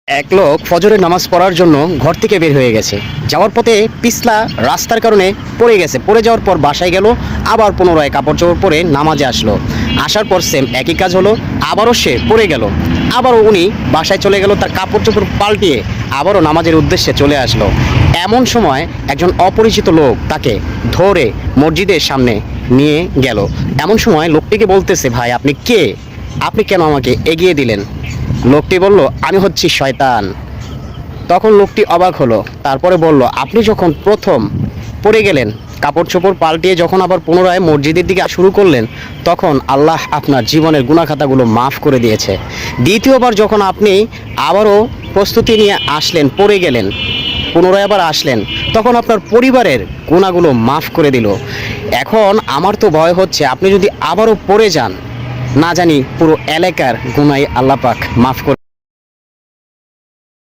এক লোক ফজরের নামাজ পড়ার জন্য ঘর থেকে বের হয়ে গেছে। যাওয়ার পথে পিছলা রাস্তার কারণে পড়ে গেছে। পড়ে যাওয়ার পর বাসায় গেল, আবার পুনরায় কাপড় চোপড় পরে নামাজে আসলো। আসার পর সেম একই কাজ হলো, আবারও সে পড়ে গেল। আবারও উনি বাসায় চলে গেল, তার কাপড় চোপড় পাল্টিয়ে আবারও নামাজের উদ্দেশ্যে চলে আসলো। এমন সময় একজন অপরিচিত লোক তাকে ধরে মসজিদের সামনে নিয়ে গেল। এমন সময় লোকটিকে বলতেছে, ভাই আপনি কে? আপনি কেন আমাকে এগিয়ে দিলেন? লোকটি বলল, আমি হচ্ছি শয়তান। তখন লোকটি অবাক হলো, তারপরে বলল, আপনি যখন প্রথম পড়ে গেলেন, কাপড় চোপড় পাল্টিয়ে যখন আবার পুনরায় মসজিদের দিকে শুরু করলেন, তখন আল্লাহ আপনার জীবনের গুনাহখাতাগুলো মাফ করে দিয়েছে। দ্বিতীয়বার যখন আপনি আবারও প্রস্তুতি নিয়ে আসলেন, পড়ে গেলেন, পুনরায় আবার আসলেন, তখন আপনার পরিবারের গুনাহগুলো মাফ করে দিল। এখন আমার তো ভয় হচ্ছে, আপনি যদি আবারও পড়ে যান, না জানি পুরো এলাকার গুনাহ আল্লাহ পাক মাফ করে